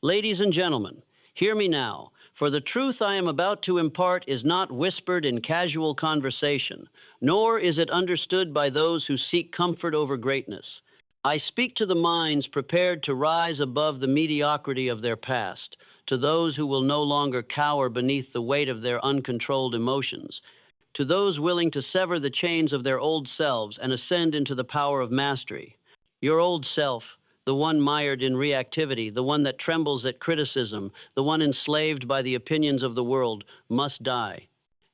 Ladies and gentlemen, hear me now, for the truth I am about to impart is not whispered in casual conversation, nor is it understood by those who seek comfort over greatness. I speak to the minds prepared to rise above the mediocrity of their past, to those who will no longer cower beneath the weight of their uncontrolled emotions, to those willing to sever the chains of their old selves and ascend into the power of mastery. Your old self, the one mired in reactivity, the one that trembles at criticism, the one enslaved by the opinions of the world, must die.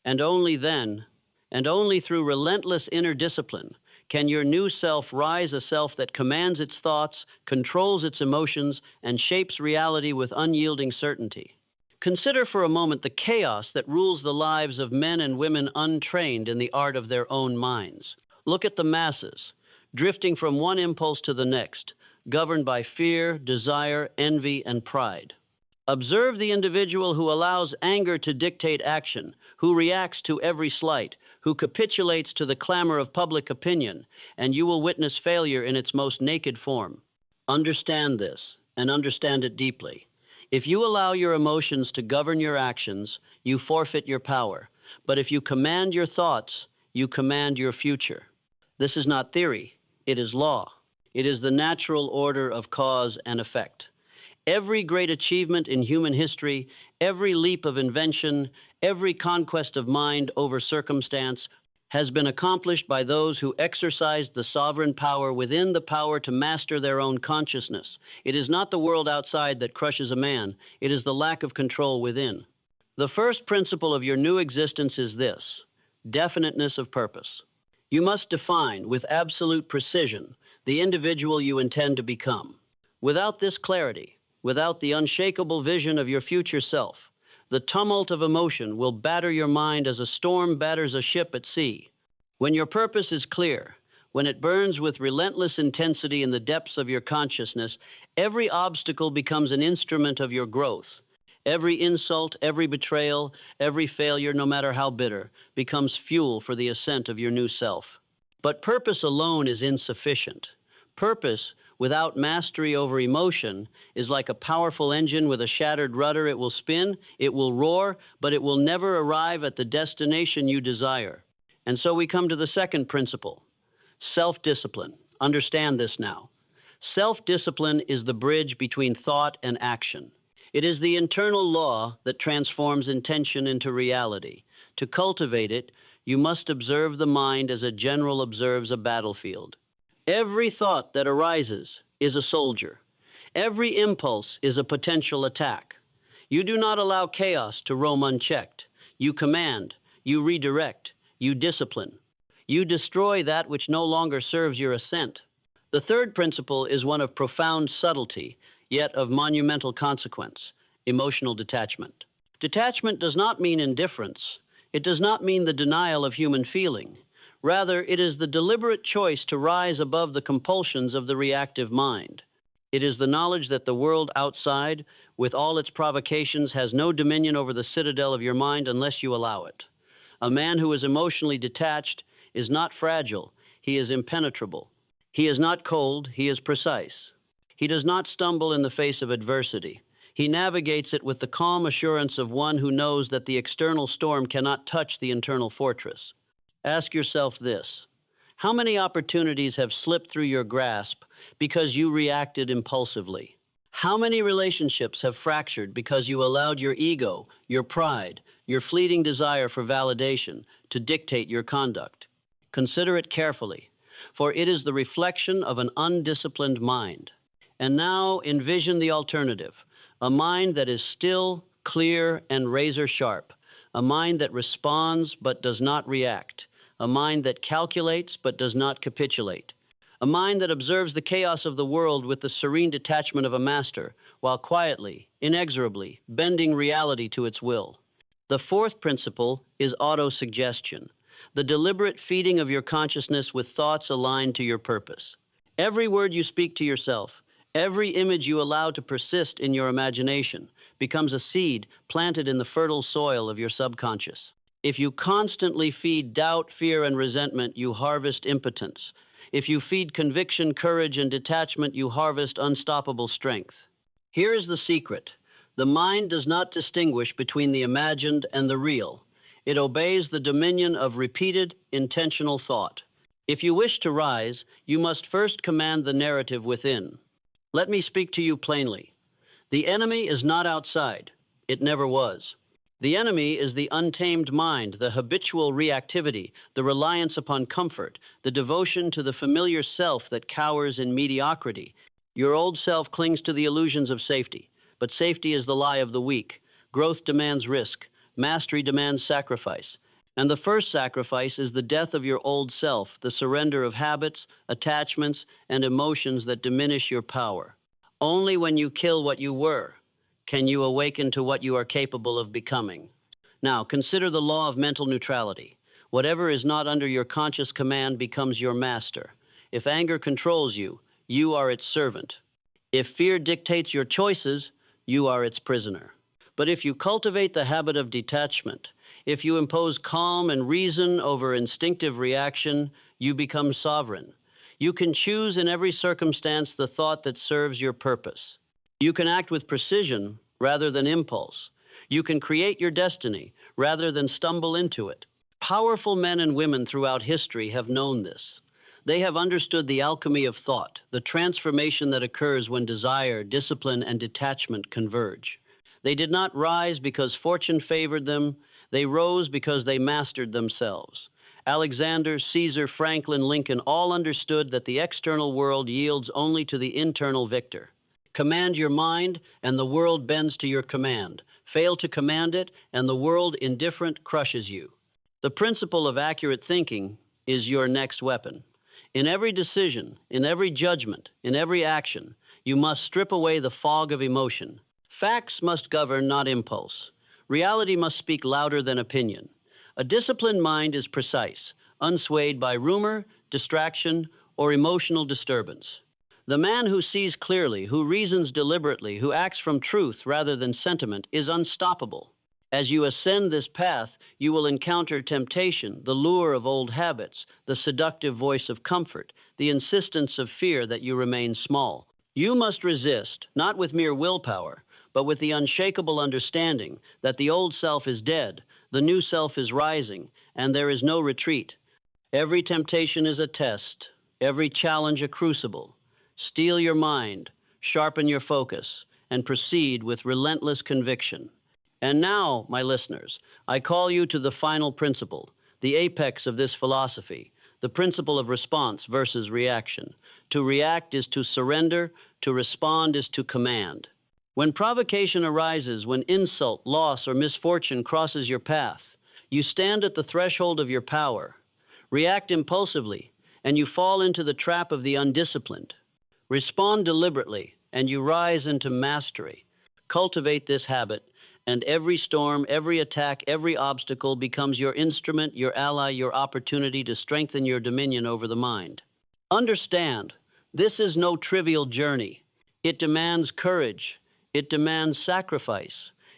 And only then, and only through relentless inner discipline, can your new self rise, a self that commands its thoughts, controls its emotions, and shapes reality with unyielding certainty. Consider for a moment the chaos that rules the lives of men and women untrained in the art of their own minds. Look at the masses, drifting from one impulse to the next, governed by fear, desire, envy, and pride. Observe the individual who allows anger to dictate action, who reacts to every slight, who capitulates to the clamor of public opinion, and you will witness failure in its most naked form. Understand this, and understand it deeply. If you allow your emotions to govern your actions, you forfeit your power. But if you command your thoughts, you command your future. This is not theory, it is law. It is the natural order of cause and effect. Every great achievement in human history, every leap of invention, every conquest of mind over circumstance has been accomplished by those who exercised the sovereign power within, the power to master their own consciousness. It is not the world outside that crushes a man, it is the lack of control within. The first principle of your new existence is this: definiteness of purpose. You must define with absolute precision the individual you intend to become. Without this clarity, without the unshakable vision of your future self, the tumult of emotion will batter your mind as a storm batters a ship at sea. When your purpose is clear, when it burns with relentless intensity in the depths of your consciousness, every obstacle becomes an instrument of your growth. Every insult, every betrayal, every failure, no matter how bitter, becomes fuel for the ascent of your new self. But purpose alone is insufficient. Purpose without mastery over emotion is like a powerful engine with a shattered rudder. It will spin, it will roar, but it will never arrive at the destination you desire. And so we come to the second principle: self-discipline. Understand this now. Self-discipline is the bridge between thought and action. It is the internal law that transforms intention into reality. To cultivate it, you must observe the mind as a general observes a battlefield. Every thought that arises is a soldier. Every impulse is a potential attack. You do not allow chaos to roam unchecked. You command, you redirect, you discipline. You destroy that which no longer serves your ascent. The third principle is one of profound subtlety, yet of monumental consequence: emotional detachment. Detachment does not mean indifference. It does not mean the denial of human feeling. Rather, it is the deliberate choice to rise above the compulsions of the reactive mind. It is the knowledge that the world outside, with all its provocations, has no dominion over the citadel of your mind unless you allow it. A man who is emotionally detached is not fragile, he is impenetrable. He is not cold, he is precise. He does not stumble in the face of adversity. He navigates it with the calm assurance of one who knows that the external storm cannot touch the internal fortress. Ask yourself this: how many opportunities have slipped through your grasp because you reacted impulsively? How many relationships have fractured because you allowed your ego, your pride, your fleeting desire for validation to dictate your conduct? Consider it carefully, for it is the reflection of an undisciplined mind. And now envision the alternative: a mind that is still, clear, and razor sharp, a mind that responds but does not react, a mind that calculates but does not capitulate, a mind that observes the chaos of the world with the serene detachment of a master, while quietly, inexorably, bending reality to its will. The fourth principle is autosuggestion, the deliberate feeding of your consciousness with thoughts aligned to your purpose. Every word you speak to yourself, every image you allow to persist in your imagination, becomes a seed planted in the fertile soil of your subconscious. If you constantly feed doubt, fear, and resentment, you harvest impotence. If you feed conviction, courage, and detachment, you harvest unstoppable strength. Here is the secret. The mind does not distinguish between the imagined and the real. It obeys the dominion of repeated, intentional thought. If you wish to rise, you must first command the narrative within. Let me speak to you plainly. The enemy is not outside. It never was. The enemy is the untamed mind, the habitual reactivity, the reliance upon comfort, the devotion to the familiar self that cowers in mediocrity. Your old self clings to the illusions of safety, but safety is the lie of the weak. Growth demands risk. Mastery demands sacrifice. And the first sacrifice is the death of your old self, the surrender of habits, attachments, and emotions that diminish your power. Only when you kill what you were can you awaken to what you are capable of becoming. Now, consider the law of mental neutrality. Whatever is not under your conscious command becomes your master. If anger controls you, you are its servant. If fear dictates your choices, you are its prisoner. But if you cultivate the habit of detachment, if you impose calm and reason over instinctive reaction, you become sovereign. You can choose in every circumstance the thought that serves your purpose. You can act with precision rather than impulse. You can create your destiny rather than stumble into it. Powerful men and women throughout history have known this. They have understood the alchemy of thought, the transformation that occurs when desire, discipline, and detachment converge. They did not rise because fortune favored them. They rose because they mastered themselves. Alexander, Caesar, Franklin, Lincoln all understood that the external world yields only to the internal victor. Command your mind, and the world bends to your command. Fail to command it, and the world, indifferent, crushes you. The principle of accurate thinking is your next weapon. In every decision, in every judgment, in every action, you must strip away the fog of emotion. Facts must govern, not impulse. Reality must speak louder than opinion. A disciplined mind is precise, unswayed by rumor, distraction, or emotional disturbance. The man who sees clearly, who reasons deliberately, who acts from truth rather than sentiment is unstoppable. As you ascend this path, you will encounter temptation, the lure of old habits, the seductive voice of comfort, the insistence of fear that you remain small. You must resist, not with mere willpower, but with the unshakable understanding that the old self is dead, the new self is rising, and there is no retreat. Every temptation is a test, every challenge a crucible. Steel your mind, sharpen your focus, and proceed with relentless conviction. And now, my listeners, I call you to the final principle, the apex of this philosophy, the principle of response versus reaction. To react is to surrender, to respond is to command. When provocation arises, when insult, loss, or misfortune crosses your path, you stand at the threshold of your power. React impulsively, and you fall into the trap of the undisciplined. Respond deliberately, and you rise into mastery. Cultivate this habit, and every storm, every attack, every obstacle becomes your instrument, your ally, your opportunity to strengthen your dominion over the mind. Understand, this is no trivial journey. It demands courage. It demands sacrifice.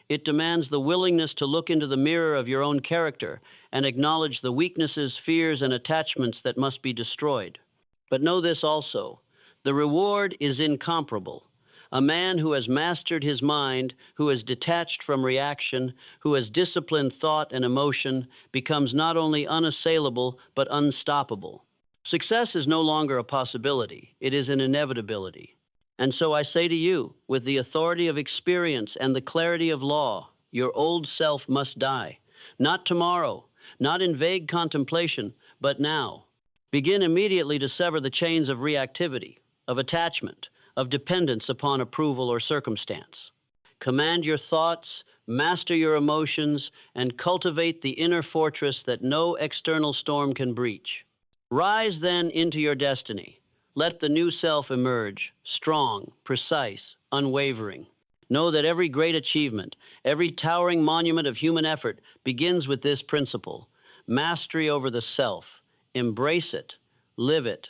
It demands the willingness to look into the mirror of your own character and acknowledge the weaknesses, fears, and attachments that must be destroyed. But know this also, the reward is incomparable. A man who has mastered his mind, who is detached from reaction, who has disciplined thought and emotion, becomes not only unassailable, but unstoppable. Success is no longer a possibility. It is an inevitability. And so I say to you, with the authority of experience and the clarity of law, your old self must die. Not tomorrow, not in vague contemplation, but now. Begin immediately to sever the chains of reactivity, of attachment, of dependence upon approval or circumstance. Command your thoughts, master your emotions, and cultivate the inner fortress that no external storm can breach. Rise then into your destiny. Let the new self emerge, strong, precise, unwavering. Know that every great achievement, every towering monument of human effort begins with this principle: mastery over the self. Embrace it, live it.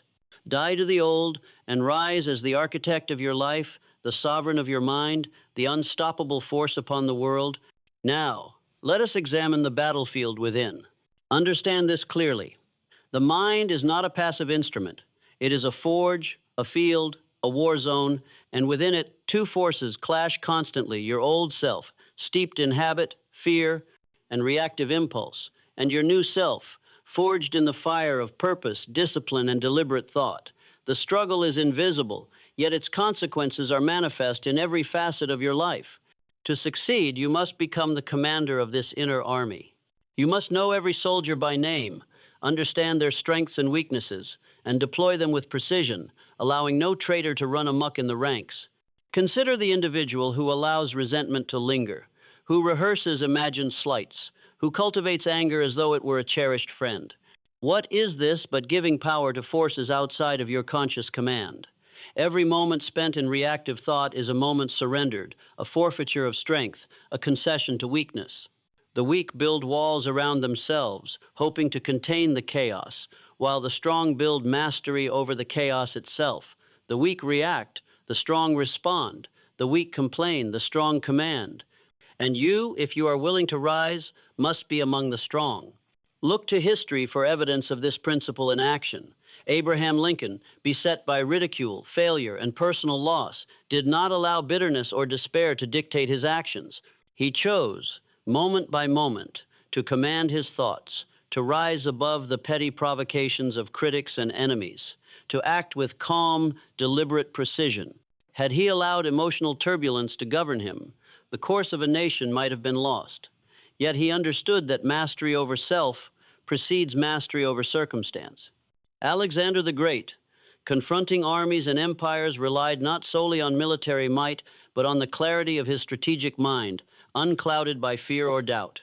Die to the old and rise as the architect of your life, the sovereign of your mind, the unstoppable force upon the world. Now, let us examine the battlefield within. Understand this clearly. The mind is not a passive instrument. It is a forge, a field, a war zone, and within it, two forces clash constantly: your old self, steeped in habit, fear, and reactive impulse, and your new self, forged in the fire of purpose, discipline, and deliberate thought. The struggle is invisible, yet its consequences are manifest in every facet of your life. To succeed, you must become the commander of this inner army. You must know every soldier by name, understand their strengths and weaknesses, and deploy them with precision, allowing no traitor to run amok in the ranks. Consider the individual who allows resentment to linger, who rehearses imagined slights, who cultivates anger as though it were a cherished friend. What is this but giving power to forces outside of your conscious command? Every moment spent in reactive thought is a moment surrendered, a forfeiture of strength, a concession to weakness. The weak build walls around themselves, hoping to contain the chaos, while the strong build mastery over the chaos itself. The weak react, the strong respond. The weak complain, the strong command. And you, if you are willing to rise, must be among the strong. Look to history for evidence of this principle in action. Abraham Lincoln, beset by ridicule, failure, and personal loss, did not allow bitterness or despair to dictate his actions. He chose, moment by moment, to command his thoughts, to rise above the petty provocations of critics and enemies, to act with calm, deliberate precision. Had he allowed emotional turbulence to govern him, the course of a nation might have been lost. Yet he understood that mastery over self precedes mastery over circumstance. Alexander the Great, confronting armies and empires, relied not solely on military might, but on the clarity of his strategic mind, unclouded by fear or doubt.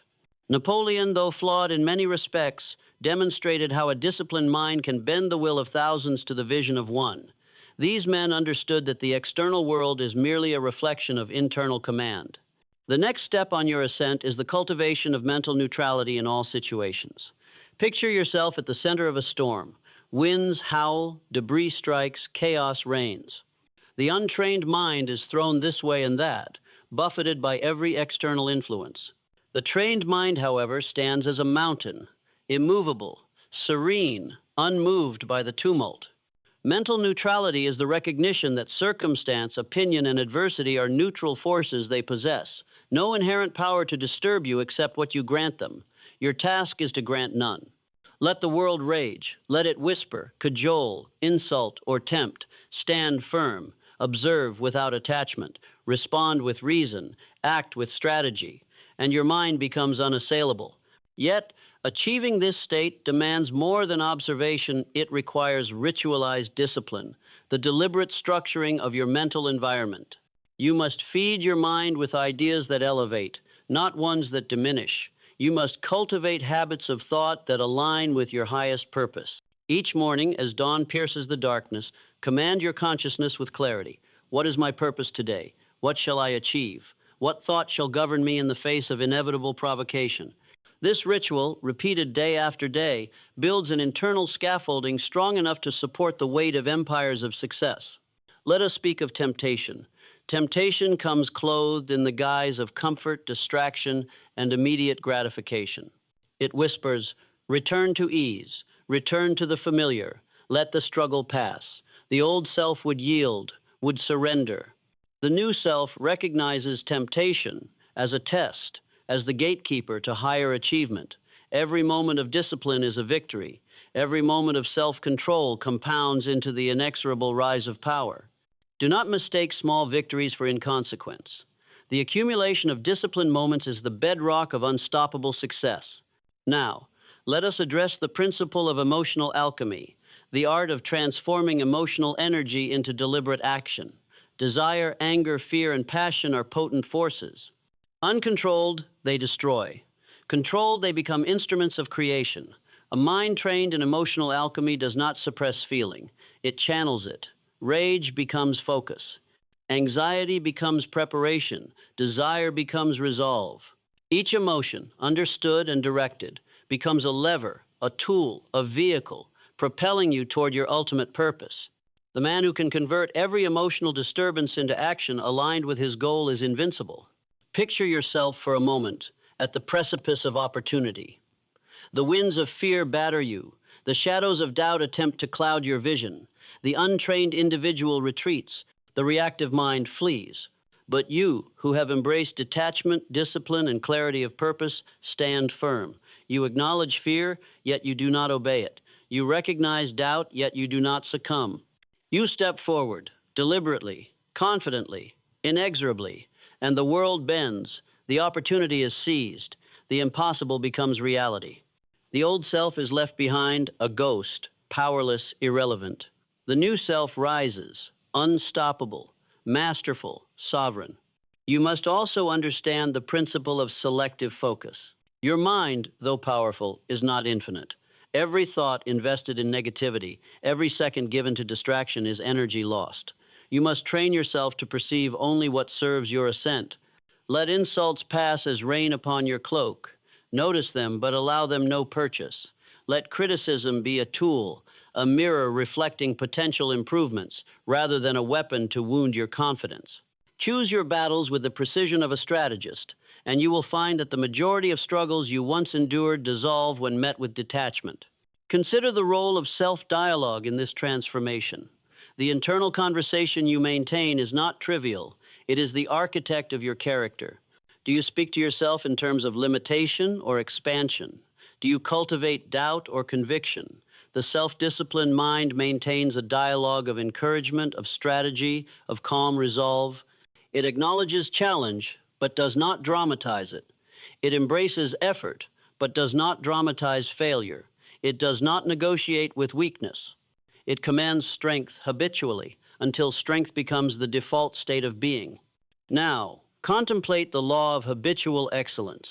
Napoleon, though flawed in many respects, demonstrated how a disciplined mind can bend the will of thousands to the vision of one. These men understood that the external world is merely a reflection of internal command. The next step on your ascent is the cultivation of mental neutrality in all situations. Picture yourself at the center of a storm. Winds howl, debris strikes, chaos reigns. The untrained mind is thrown this way and that, buffeted by every external influence. The trained mind, however, stands as a mountain, immovable, serene, unmoved by the tumult. Mental neutrality is the recognition that circumstance, opinion, and adversity are neutral forces they possess. No inherent power to disturb you except what you grant them. Your task is to grant none. Let the world rage. Let it whisper, cajole, insult, or tempt. Stand firm. Observe without attachment. Respond with reason. Act with strategy. And your mind becomes unassailable. Yet, achieving this state demands more than observation. It requires ritualized discipline, the deliberate structuring of your mental environment. You must feed your mind with ideas that elevate, not ones that diminish. You must cultivate habits of thought that align with your highest purpose. Each morning, as dawn pierces the darkness, command your consciousness with clarity. What is my purpose today? What shall I achieve? What thought shall govern me in the face of inevitable provocation? This ritual, repeated day after day, builds an internal scaffolding strong enough to support the weight of empires of success. Let us speak of temptation. Temptation comes clothed in the guise of comfort, distraction, and immediate gratification. It whispers, return to ease, return to the familiar, let the struggle pass. The old self would yield, would surrender. The new self recognizes temptation as a test, as the gatekeeper to higher achievement. Every moment of discipline is a victory. Every moment of self-control compounds into the inexorable rise of power. Do not mistake small victories for inconsequence. The accumulation of disciplined moments is the bedrock of unstoppable success. Now, let us address the principle of emotional alchemy, the art of transforming emotional energy into deliberate action. Desire, anger, fear, and passion are potent forces. Uncontrolled, they destroy. Controlled, they become instruments of creation. A mind trained in emotional alchemy does not suppress feeling. It channels it. Rage becomes focus. Anxiety becomes preparation. Desire becomes resolve. Each emotion, understood and directed, becomes a lever, a tool, a vehicle, propelling you toward your ultimate purpose. The man who can convert every emotional disturbance into action aligned with his goal is invincible. Picture yourself for a moment at the precipice of opportunity. The winds of fear batter you. The shadows of doubt attempt to cloud your vision. The untrained individual retreats, the reactive mind flees. But you, who have embraced detachment, discipline, and clarity of purpose, stand firm. You acknowledge fear, yet you do not obey it. You recognize doubt, yet you do not succumb. You step forward, deliberately, confidently, inexorably, and the world bends. The opportunity is seized. The impossible becomes reality. The old self is left behind, a ghost, powerless, irrelevant. The new self rises, unstoppable, masterful, sovereign. You must also understand the principle of selective focus. Your mind, though powerful, is not infinite. Every thought invested in negativity, every second given to distraction is energy lost. You must train yourself to perceive only what serves your ascent. Let insults pass as rain upon your cloak. Notice them, but allow them no purchase. Let criticism be a tool, a mirror reflecting potential improvements, rather than a weapon to wound your confidence. Choose your battles with the precision of a strategist, and you will find that the majority of struggles you once endured dissolve when met with detachment. Consider the role of self-dialogue in this transformation. The internal conversation you maintain is not trivial. It is the architect of your character. Do you speak to yourself in terms of limitation or expansion? Do you cultivate doubt or conviction? The self-disciplined mind maintains a dialogue of encouragement, of strategy, of calm resolve. It acknowledges challenge, but does not dramatize it. It embraces effort, but does not dramatize failure. It does not negotiate with weakness. It commands strength habitually until strength becomes the default state of being. Now, contemplate the law of habitual excellence.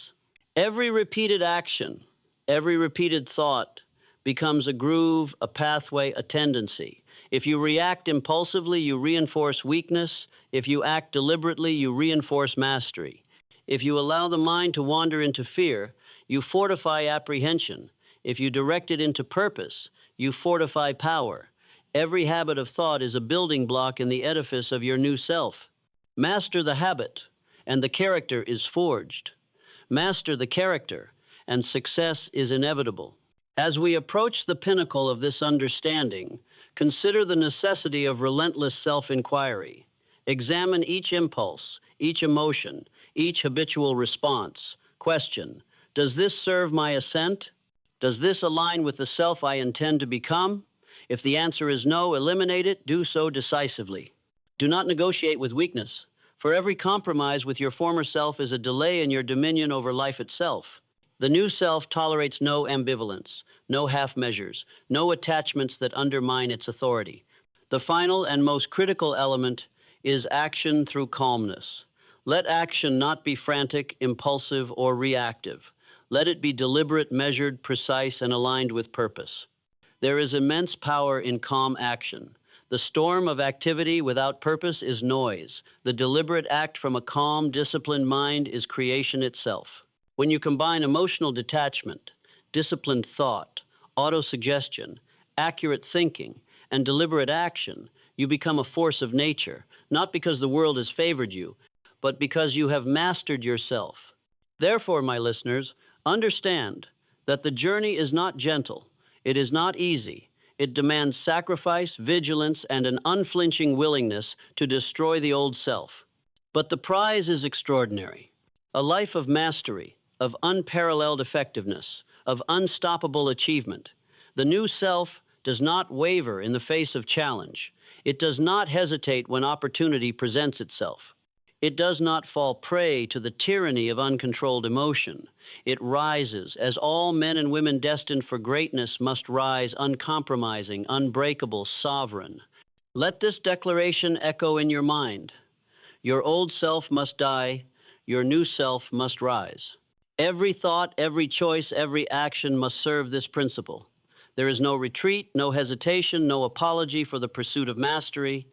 Every repeated action, every repeated thought becomes a groove, a pathway, a tendency. If you react impulsively, you reinforce weakness. If you act deliberately, you reinforce mastery. If you allow the mind to wander into fear, you fortify apprehension. If you direct it into purpose, you fortify power. Every habit of thought is a building block in the edifice of your new self. Master the habit, and the character is forged. Master the character, and success is inevitable. As we approach the pinnacle of this understanding, consider the necessity of relentless self-inquiry. Examine each impulse, each emotion, each habitual response. Question, does this serve my ascent? Does this align with the self I intend to become? If the answer is no, eliminate it. Do so decisively. Do not negotiate with weakness, for every compromise with your former self is a delay in your dominion over life itself. The new self tolerates no ambivalence, no half measures, no attachments that undermine its authority. The final and most critical element is action through calmness. Let action not be frantic, impulsive, or reactive. Let it be deliberate, measured, precise, and aligned with purpose. There is immense power in calm action. The storm of activity without purpose is noise. The deliberate act from a calm, disciplined mind is creation itself. When you combine emotional detachment, disciplined thought, autosuggestion, accurate thinking, and deliberate action, you become a force of nature, not because the world has favored you, but because you have mastered yourself. Therefore, my listeners, understand that the journey is not gentle. It is not easy. It demands sacrifice, vigilance, and an unflinching willingness to destroy the old self. But the prize is extraordinary. A life of mastery, of unparalleled effectiveness, of unstoppable achievement. The new self does not waver in the face of challenge. It does not hesitate when opportunity presents itself. It does not fall prey to the tyranny of uncontrolled emotion. It rises, as all men and women destined for greatness must rise, uncompromising, unbreakable, sovereign. Let this declaration echo in your mind. Your old self must die. Your new self must rise. Every thought, every choice, every action must serve this principle. There is no retreat, no hesitation, no apology for the pursuit of mastery.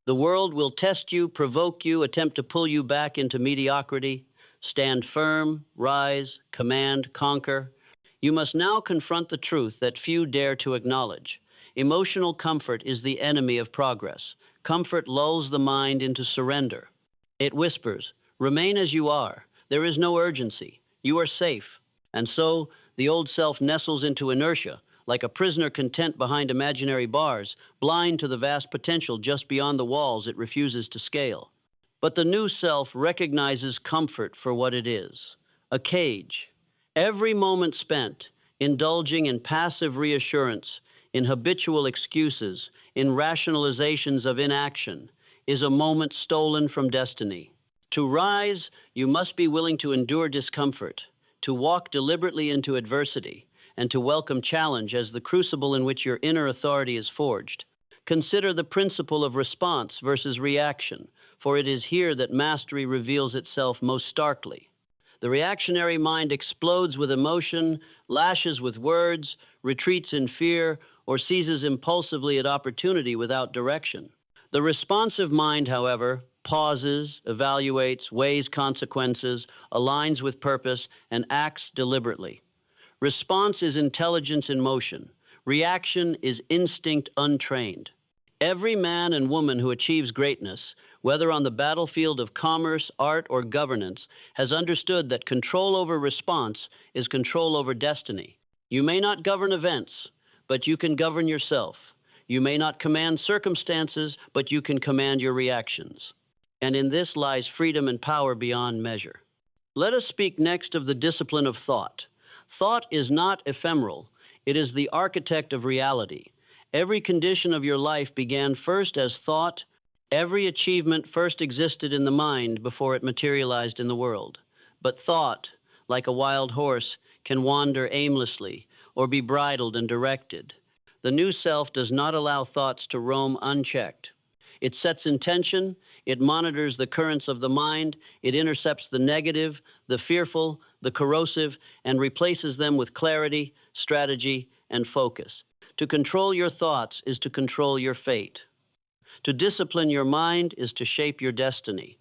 The world will test you, provoke you, attempt to pull you back into mediocrity. Stand firm, rise, command, conquer. You must now confront the truth that few dare to acknowledge. Emotional comfort is the enemy of progress. Comfort lulls the mind into surrender. It whispers, remain as you are. There is no urgency. You are safe. And so the old self nestles into inertia, like a prisoner content behind imaginary bars, blind to the vast potential just beyond the walls it refuses to scale. But the new self recognizes comfort for what it is, a cage. Every moment spent indulging in passive reassurance, in habitual excuses, in rationalizations of inaction, is a moment stolen from destiny. To rise, you must be willing to endure discomfort, to walk deliberately into adversity, and to welcome challenge as the crucible in which your inner authority is forged. Consider the principle of response versus reaction, for it is here that mastery reveals itself most starkly. The reactionary mind explodes with emotion, lashes with words, retreats in fear, or seizes impulsively at opportunity without direction. The responsive mind, however, pauses, evaluates, weighs consequences, aligns with purpose, and acts deliberately. Response is intelligence in motion. Reaction is instinct untrained. Every man and woman who achieves greatness, whether on the battlefield of commerce, art, or governance, has understood that control over response is control over destiny. You may not govern events, but you can govern yourself. You may not command circumstances, but you can command your reactions. And in this lies freedom and power beyond measure. Let us speak next of the discipline of thought. Thought is not ephemeral. It is the architect of reality. Every condition of your life began first as thought. Every achievement first existed in the mind before it materialized in the world. But thought, like a wild horse, can wander aimlessly or be bridled and directed. The new self does not allow thoughts to roam unchecked. It sets intention, it monitors the currents of the mind, it intercepts the negative, the fearful, the corrosive, and replaces them with clarity, strategy, and focus. To control your thoughts is to control your fate. To discipline your mind is to shape your destiny.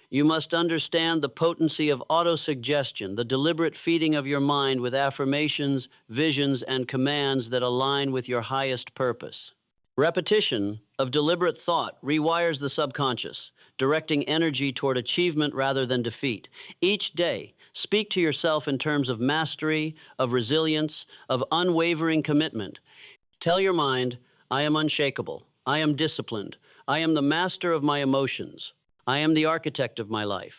You must understand the potency of autosuggestion, the deliberate feeding of your mind with affirmations, visions, and commands that align with your highest purpose. Repetition of deliberate thought rewires the subconscious, directing energy toward achievement rather than defeat. Each day, speak to yourself in terms of mastery, of resilience, of unwavering commitment. Tell your mind, I am unshakable, I am disciplined, I am the master of my emotions, I am the architect of my life.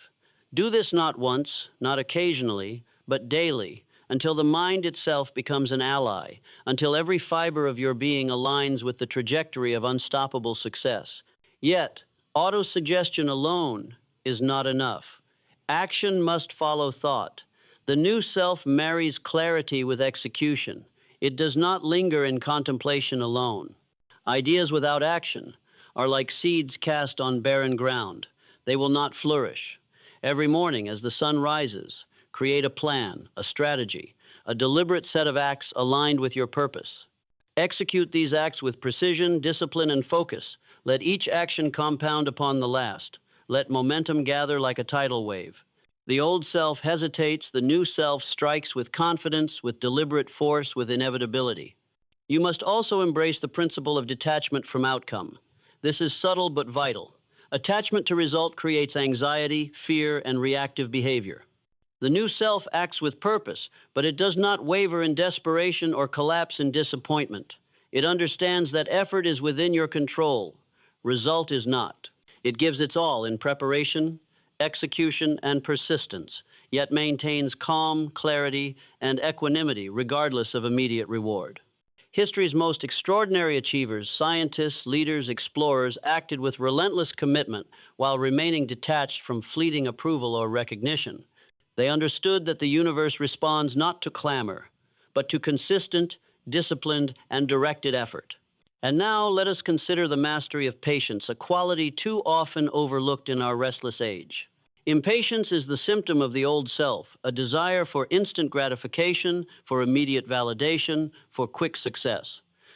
Do this not once, not occasionally, but daily, until the mind itself becomes an ally, until every fiber of your being aligns with the trajectory of unstoppable success. Yet, autosuggestion alone is not enough. Action must follow thought. The new self marries clarity with execution. It does not linger in contemplation alone. Ideas without action are like seeds cast on barren ground. They will not flourish. Every morning as the sun rises, create a plan, a strategy, a deliberate set of acts aligned with your purpose. Execute these acts with precision, discipline, and focus. Let each action compound upon the last. Let momentum gather like a tidal wave. The old self hesitates, the new self strikes with confidence, with deliberate force, with inevitability. You must also embrace the principle of detachment from outcome. This is subtle but vital. Attachment to result creates anxiety, fear, and reactive behavior. The new self acts with purpose, but it does not waver in desperation or collapse in disappointment. It understands that effort is within your control. Result is not. It gives its all in preparation, execution, and persistence, yet maintains calm, clarity, and equanimity regardless of immediate reward. History's most extraordinary achievers, scientists, leaders, explorers, acted with relentless commitment while remaining detached from fleeting approval or recognition. They understood that the universe responds not to clamor, but to consistent, disciplined, and directed effort. And now let us consider the mastery of patience, a quality too often overlooked in our restless age. Impatience is the symptom of the old self, a desire for instant gratification, for immediate validation, for quick success.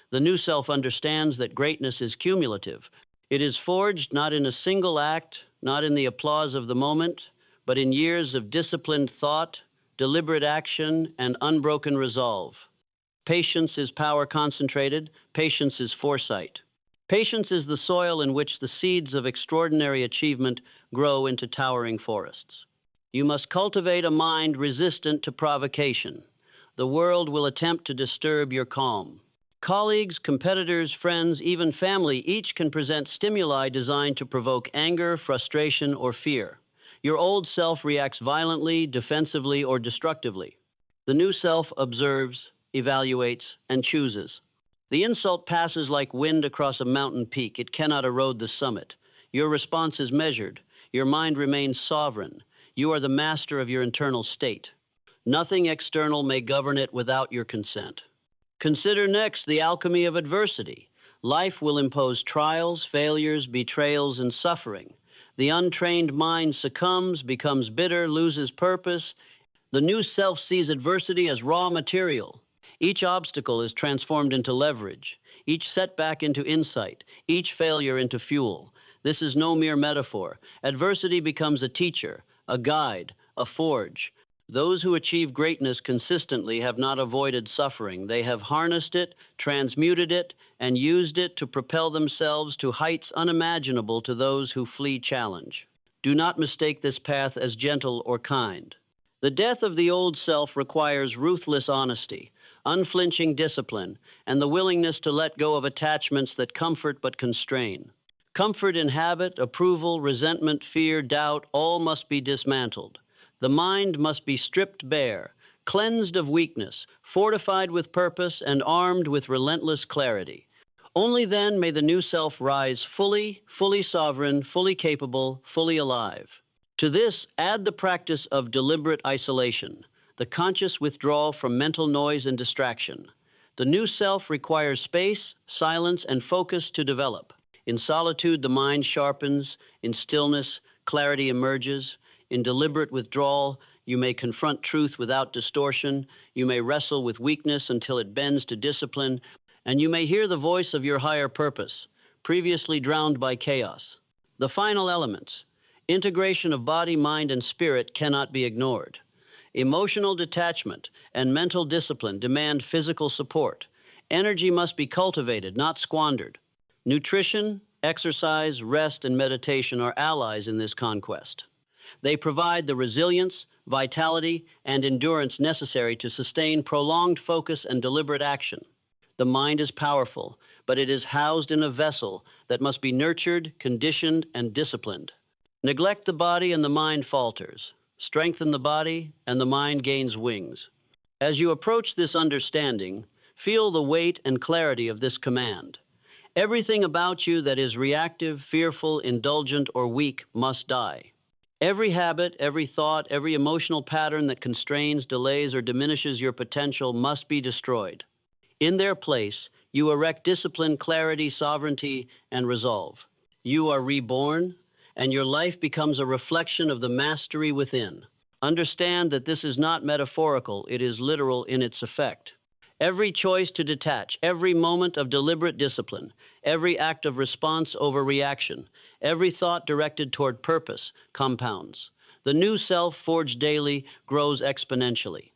The new self understands that greatness is cumulative. It is forged not in a single act, not in the applause of the moment, but in years of disciplined thought, deliberate action, and unbroken resolve. Patience is power concentrated. Patience is foresight. Patience is the soil in which the seeds of extraordinary achievement grow into towering forests. You must cultivate a mind resistant to provocation. The world will attempt to disturb your calm. Colleagues, competitors, friends, even family, each can present stimuli designed to provoke anger, frustration, or fear. Your old self reacts violently, defensively, or destructively. The new self observes, evaluates, and chooses. The insult passes like wind across a mountain peak. It cannot erode the summit. Your response is measured. Your mind remains sovereign. You are the master of your internal state. Nothing external may govern it without your consent. Consider next the alchemy of adversity. Life will impose trials, failures, betrayals, and suffering. The untrained mind succumbs, becomes bitter, loses purpose. The new self sees adversity as raw material. Each obstacle is transformed into leverage, each setback into insight, each failure into fuel. This is no mere metaphor. Adversity becomes a teacher, a guide, a forge. Those who achieve greatness consistently have not avoided suffering. They have harnessed it, transmuted it, and used it to propel themselves to heights unimaginable to those who flee challenge. Do not mistake this path as gentle or kind. The death of the old self requires ruthless honesty, unflinching discipline, and the willingness to let go of attachments that comfort but constrain. Comfort in habit, approval, resentment, fear, doubt, all must be dismantled. The mind must be stripped bare, cleansed of weakness, fortified with purpose, and armed with relentless clarity. Only then may the new self rise fully sovereign, fully capable, fully alive. To this, add the practice of deliberate isolation, the conscious withdrawal from mental noise and distraction. The new self requires space, silence, and focus to develop. In solitude, the mind sharpens. In stillness, clarity emerges. In deliberate withdrawal, you may confront truth without distortion. You may wrestle with weakness until it bends to discipline. And you may hear the voice of your higher purpose, previously drowned by chaos. The final elements, integration of body, mind, and spirit, cannot be ignored. Emotional detachment and mental discipline demand physical support. Energy must be cultivated, not squandered. Nutrition, exercise, rest, and meditation are allies in this conquest. They provide the resilience, vitality, and endurance necessary to sustain prolonged focus and deliberate action. The mind is powerful, but it is housed in a vessel that must be nurtured, conditioned, and disciplined. Neglect the body and the mind falters. Strengthen the body and the mind gains wings. As you approach this understanding, feel the weight and clarity of this command. Everything about you that is reactive, fearful, indulgent, or weak must die. Every habit, every thought, every emotional pattern that constrains, delays, or diminishes your potential must be destroyed. In their place, you erect discipline, clarity, sovereignty, and resolve. You are reborn, and your life becomes a reflection of the mastery within. Understand that this is not metaphorical, it is literal in its effect. Every choice to detach, every moment of deliberate discipline, every act of response over reaction, every thought directed toward purpose compounds. The new self forged daily grows exponentially.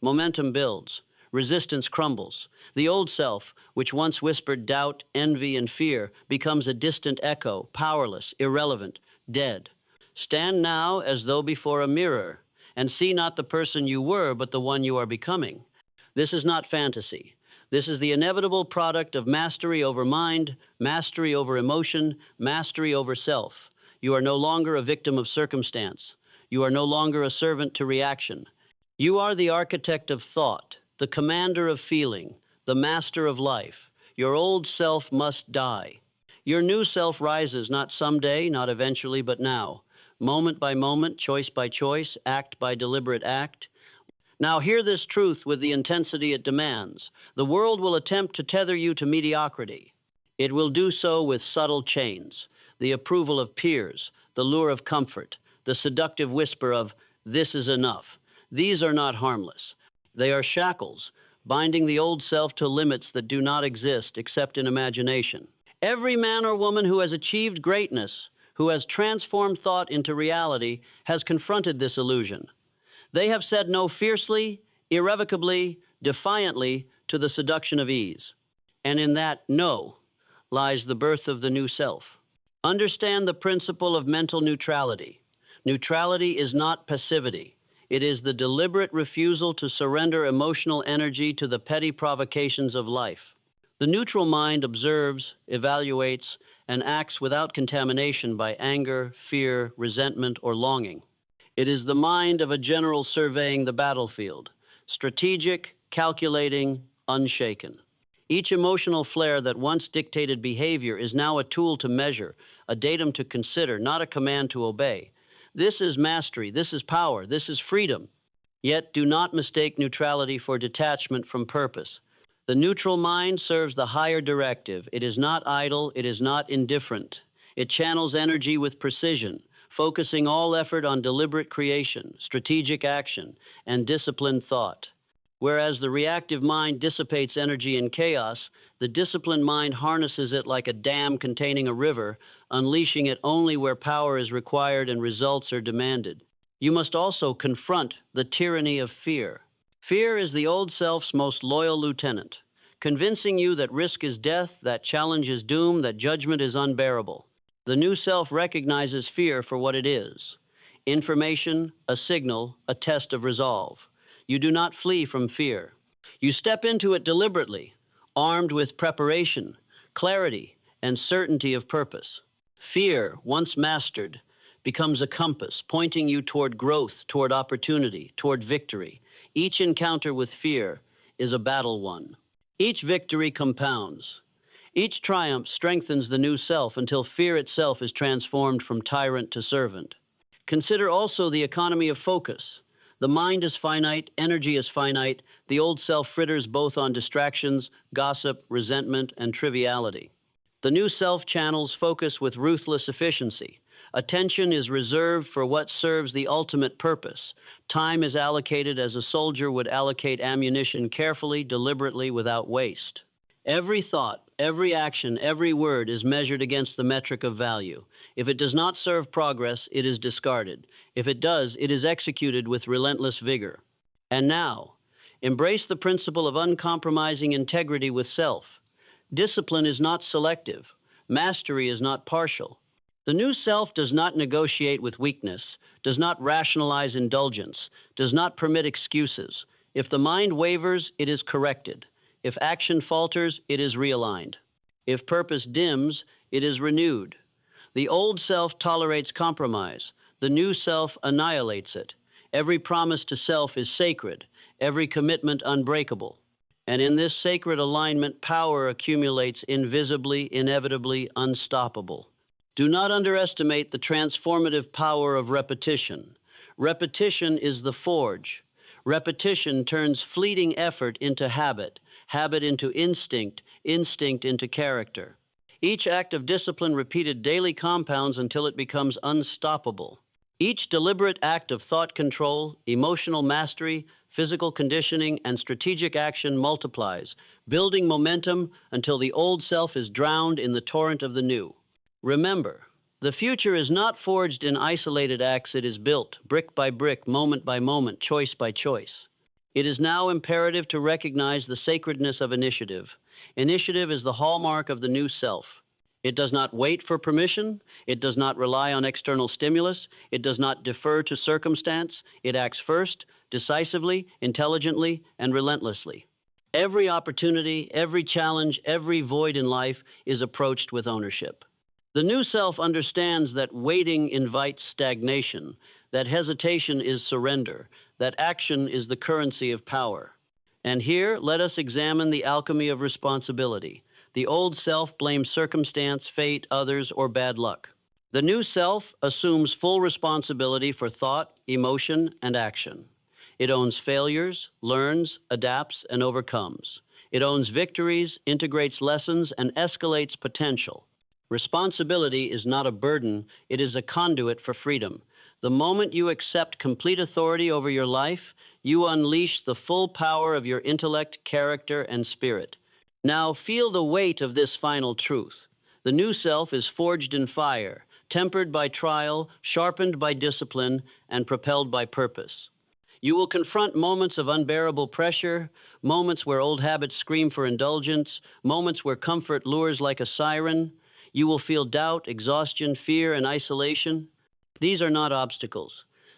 Momentum builds, resistance crumbles. The old self, which once whispered doubt, envy, and fear, becomes a distant echo, powerless, irrelevant, dead. Stand now as though before a mirror, and see not the person you were, but the one you are becoming. This is not fantasy. This is the inevitable product of mastery over mind, mastery over emotion, mastery over self. You are no longer a victim of circumstance. You are no longer a servant to reaction. You are the architect of thought, the commander of feeling, the master of life. Your old self must die. Your new self rises not someday, not eventually, but now. Moment by moment, choice by choice, act by deliberate act. Now hear this truth with the intensity it demands. The world will attempt to tether you to mediocrity. It will do so with subtle chains, the approval of peers, the lure of comfort, the seductive whisper of, "This is enough." These are not harmless. They are shackles, binding the old self to limits that do not exist except in imagination. Every man or woman who has achieved greatness, who has transformed thought into reality, has confronted this illusion. They have said no fiercely, irrevocably, defiantly to the seduction of ease. And in that no lies the birth of the new self. Understand the principle of mental neutrality. Neutrality is not passivity. It is the deliberate refusal to surrender emotional energy to the petty provocations of life. The neutral mind observes, evaluates, and acts without contamination by anger, fear, resentment, or longing. It is the mind of a general surveying the battlefield, strategic, calculating, unshaken. Each emotional flare that once dictated behavior is now a tool to measure, a datum to consider, not a command to obey. This is mastery, this is power, this is freedom. Yet do not mistake neutrality for detachment from purpose. The neutral mind serves the higher directive. It is not idle, it is not indifferent. It channels energy with precision, focusing all effort on deliberate creation, strategic action, and disciplined thought. Whereas the reactive mind dissipates energy in chaos, the disciplined mind harnesses it like a dam containing a river, unleashing it only where power is required and results are demanded. You must also confront the tyranny of fear. Fear is the old self's most loyal lieutenant, convincing you that risk is death, that challenge is doom, that judgment is unbearable. The new self recognizes fear for what it is: information, a signal, a test of resolve. You do not flee from fear. You step into it deliberately, armed with preparation, clarity, and certainty of purpose. Fear, once mastered, becomes a compass, pointing you toward growth, toward opportunity, toward victory. Each encounter with fear is a battle won. Each victory compounds. Each triumph strengthens the new self until fear itself is transformed from tyrant to servant. Consider also the economy of focus. The mind is finite, energy is finite, the old self fritters both on distractions, gossip, resentment, and triviality. The new self channels focus with ruthless efficiency. Attention is reserved for what serves the ultimate purpose. Time is allocated as a soldier would allocate ammunition carefully, deliberately, without waste. Every thought, every action, every word is measured against the metric of value. If it does not serve progress, it is discarded. If it does, it is executed with relentless vigor. And now, embrace the principle of uncompromising integrity with self. Discipline is not selective. Mastery is not partial. The new self does not negotiate with weakness, does not rationalize indulgence, does not permit excuses. If the mind wavers, it is corrected. If action falters, it is realigned. If purpose dims, it is renewed. The old self tolerates compromise. The new self annihilates it. Every promise to self is sacred, every commitment unbreakable. And in this sacred alignment, power accumulates invisibly, inevitably, unstoppable. Do not underestimate the transformative power of repetition. Repetition is the forge. Repetition turns fleeting effort into habit, habit into instinct, instinct into character. Each act of discipline repeated daily compounds until it becomes unstoppable. Each deliberate act of thought control, emotional mastery, physical conditioning, and strategic action multiplies, building momentum until the old self is drowned in the torrent of the new. Remember, the future is not forged in isolated acts, it is built, brick by brick, moment by moment, choice by choice. It is now imperative to recognize the sacredness of initiative. Initiative is the hallmark of the new self. It does not wait for permission, it does not rely on external stimulus, it does not defer to circumstance, it acts first, decisively, intelligently, and relentlessly. Every opportunity, every challenge, every void in life is approached with ownership. The new self understands that waiting invites stagnation, that hesitation is surrender, that action is the currency of power. And here, let us examine the alchemy of responsibility. The old self blames circumstance, fate, others, or bad luck. The new self assumes full responsibility for thought, emotion, and action. It owns failures, learns, adapts, and overcomes. It owns victories, integrates lessons, and escalates potential. Responsibility is not a burden, it is a conduit for freedom. The moment you accept complete authority over your life, you unleash the full power of your intellect, character, and spirit. Now feel the weight of this final truth. The new self is forged in fire, tempered by trial, sharpened by discipline, and propelled by purpose. You will confront moments of unbearable pressure, moments where old habits scream for indulgence, moments where comfort lures like a siren. You will feel doubt, exhaustion, fear, and isolation. These are not obstacles.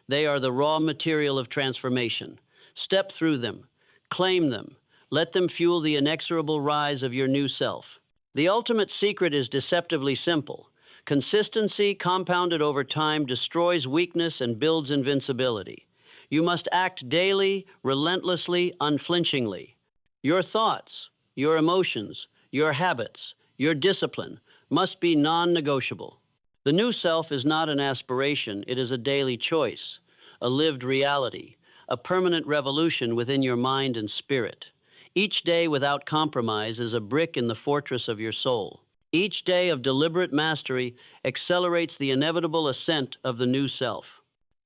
They are the raw material of transformation. Step through them, claim them, let them fuel the inexorable rise of your new self. The ultimate secret is deceptively simple. Consistency compounded over time destroys weakness and builds invincibility. You must act daily, relentlessly, unflinchingly. Your thoughts, your emotions, your habits, your discipline must be non-negotiable. The new self is not an aspiration, it is a daily choice, a lived reality, a permanent revolution within your mind and spirit. Each day without compromise is a brick in the fortress of your soul. Each day of deliberate mastery accelerates the inevitable ascent of the new self.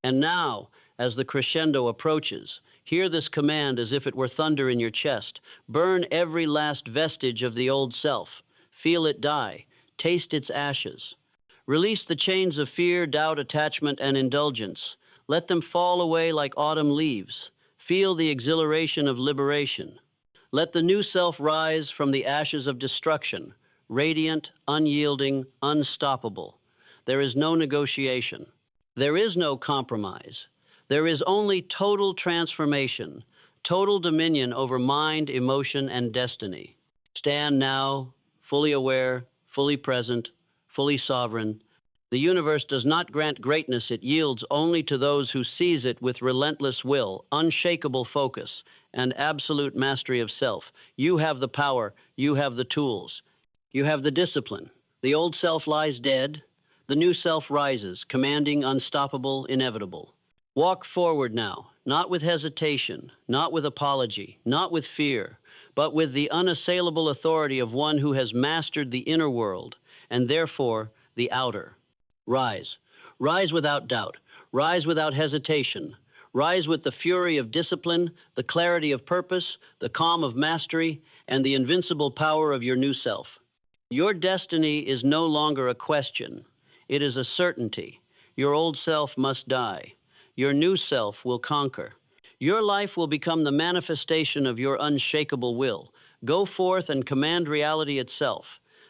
And now, as the crescendo approaches, hear this command as if it were thunder in your chest. Burn every last vestige of the old self. Feel it die. Taste its ashes. Release the chains of fear, doubt, attachment, and indulgence. Let them fall away like autumn leaves. Feel the exhilaration of liberation. Let the new self rise from the ashes of destruction, radiant, unyielding, unstoppable. There is no negotiation. There is no compromise. There is only total transformation, total dominion over mind, emotion, and destiny. Stand now, fully aware, fully present, fully sovereign. The universe does not grant greatness, it yields only to those who seize it with relentless will, unshakable focus, and absolute mastery of self. You have the power, you have the tools, you have the discipline. The old self lies dead, the new self rises, commanding, unstoppable, inevitable. Walk forward now, not with hesitation, not with apology, not with fear, but with the unassailable authority of one who has mastered the inner world, and therefore the outer. Rise. Rise without doubt. Rise without hesitation. Rise with the fury of discipline, the clarity of purpose, the calm of mastery, and the invincible power of your new self. Your destiny is no longer a question. It is a certainty. Your old self must die. Your new self will conquer. Your life will become the manifestation of your unshakable will. Go forth and command reality itself.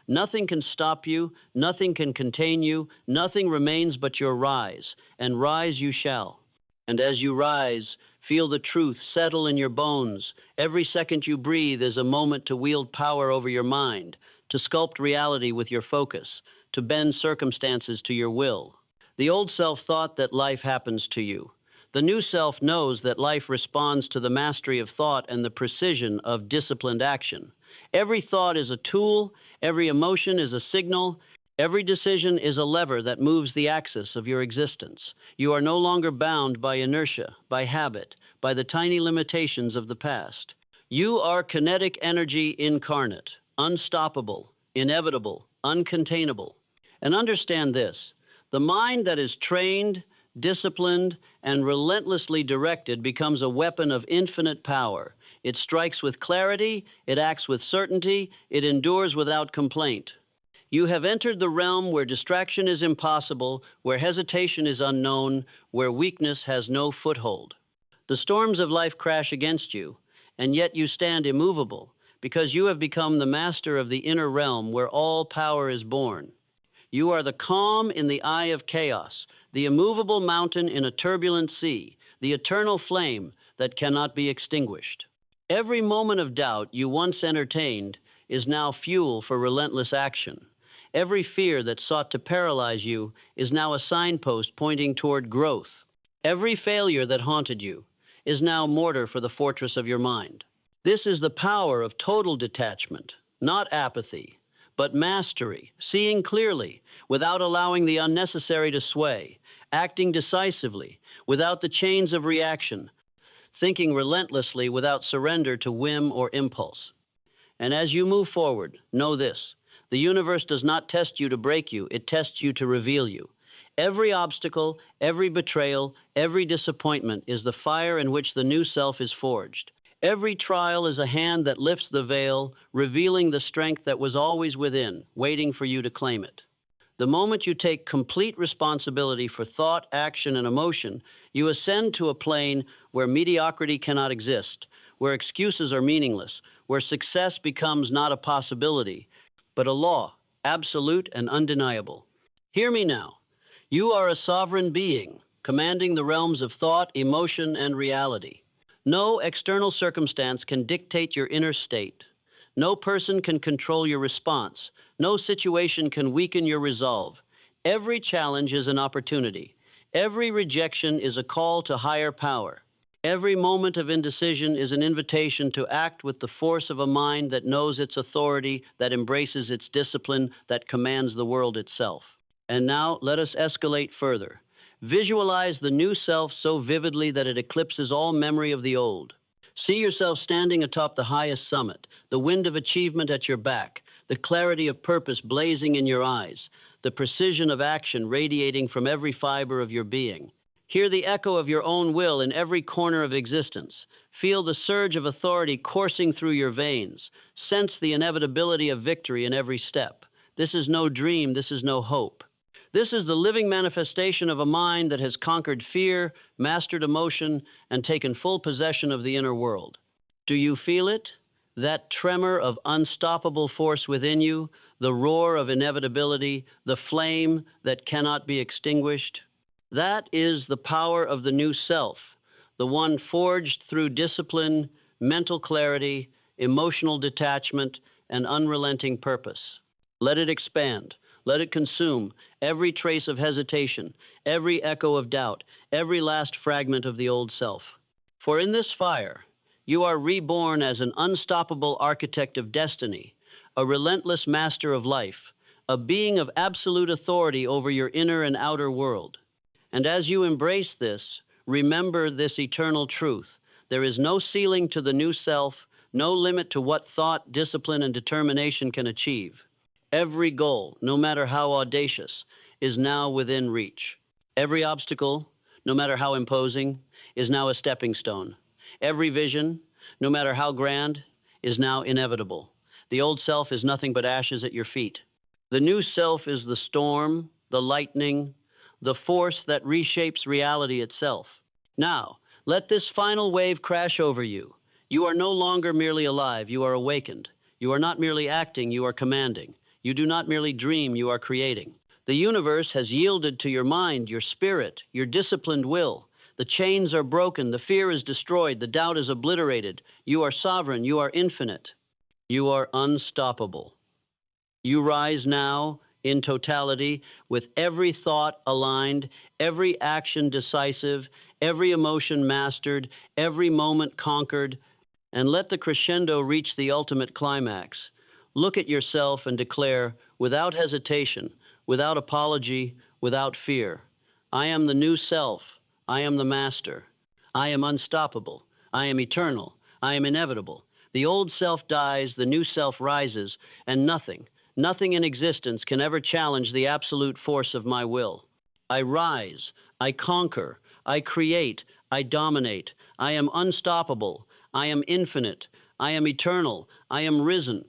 Nothing can stop you, nothing can contain you, nothing remains but your rise, and rise you shall. And as you rise, feel the truth settle in your bones. Every second you breathe is a moment to wield power over your mind, to sculpt reality with your focus, to bend circumstances to your will. The old self thought that life happens to you. The new self knows that life responds to the mastery of thought and the precision of disciplined action. Every thought is a tool, every emotion is a signal, every decision is a lever that moves the axis of your existence. You are no longer bound by inertia, by habit, by the tiny limitations of the past. You are kinetic energy incarnate, unstoppable, inevitable, uncontainable. And understand this, the mind that is trained, disciplined, and relentlessly directed becomes a weapon of infinite power. It strikes with clarity, it acts with certainty, it endures without complaint. You have entered the realm where distraction is impossible, where hesitation is unknown, where weakness has no foothold. The storms of life crash against you, and yet you stand immovable, because you have become the master of the inner realm where all power is born. You are the calm in the eye of chaos, the immovable mountain in a turbulent sea, the eternal flame that cannot be extinguished. Every moment of doubt you once entertained is now fuel for relentless action. Every fear that sought to paralyze you is now a signpost pointing toward growth. Every failure that haunted you is now mortar for the fortress of your mind. This is the power of total detachment, not apathy, but mastery, seeing clearly without allowing the unnecessary to sway, acting decisively without the chains of reaction, thinking relentlessly without surrender to whim or impulse. And as you move forward, know this, the universe does not test you to break you, it tests you to reveal you. Every obstacle, every betrayal, every disappointment is the fire in which the new self is forged. Every trial is a hand that lifts the veil, revealing the strength that was always within, waiting for you to claim it. The moment you take complete responsibility for thought, action, and emotion, you ascend to a plane where mediocrity cannot exist, where excuses are meaningless, where success becomes not a possibility, but a law, absolute and undeniable. Hear me now. You are a sovereign being, commanding the realms of thought, emotion, and reality. No external circumstance can dictate your inner state. No person can control your response. No situation can weaken your resolve. Every challenge is an opportunity. Every rejection is a call to higher power. Every moment of indecision is an invitation to act with the force of a mind that knows its authority, that embraces its discipline, that commands the world itself. And now let us escalate further. Visualize the new self so vividly that it eclipses all memory of the old. See yourself standing atop the highest summit, the wind of achievement at your back, the clarity of purpose blazing in your eyes, the precision of action radiating from every fiber of your being. Hear the echo of your own will in every corner of existence. Feel the surge of authority coursing through your veins. Sense the inevitability of victory in every step. This is no dream, this is no hope. This is the living manifestation of a mind that has conquered fear, mastered emotion, and taken full possession of the inner world. Do you feel it? That tremor of unstoppable force within you, the roar of inevitability, the flame that cannot be extinguished? That is the power of the new self, the one forged through discipline, mental clarity, emotional detachment, and unrelenting purpose. Let it expand. Let it consume every trace of hesitation, every echo of doubt, every last fragment of the old self. For in this fire, you are reborn as an unstoppable architect of destiny, a relentless master of life, a being of absolute authority over your inner and outer world. And as you embrace this, remember this eternal truth. There is no ceiling to the new self, no limit to what thought, discipline, and determination can achieve. Every goal, no matter how audacious, is now within reach. Every obstacle, no matter how imposing, is now a stepping stone. Every vision, no matter how grand, is now inevitable. The old self is nothing but ashes at your feet. The new self is the storm, the lightning, the force that reshapes reality itself. Now, let this final wave crash over you. You are no longer merely alive, you are awakened. You are not merely acting, you are commanding. You do not merely dream, you are creating. The universe has yielded to your mind, your spirit, your disciplined will. The chains are broken, the fear is destroyed, the doubt is obliterated. You are sovereign, you are infinite. You are unstoppable. You rise now in totality, with every thought aligned, every action decisive, every emotion mastered, every moment conquered, and let the crescendo reach the ultimate climax. Look at yourself and declare, without hesitation, without apology, without fear, I am the new self. I am the master. I am unstoppable. I am eternal. I am inevitable. The old self dies, the new self rises, and nothing in existence can ever challenge the absolute force of my will. I rise. I conquer. I create. I dominate. I am unstoppable. I am infinite. I am eternal. I am risen.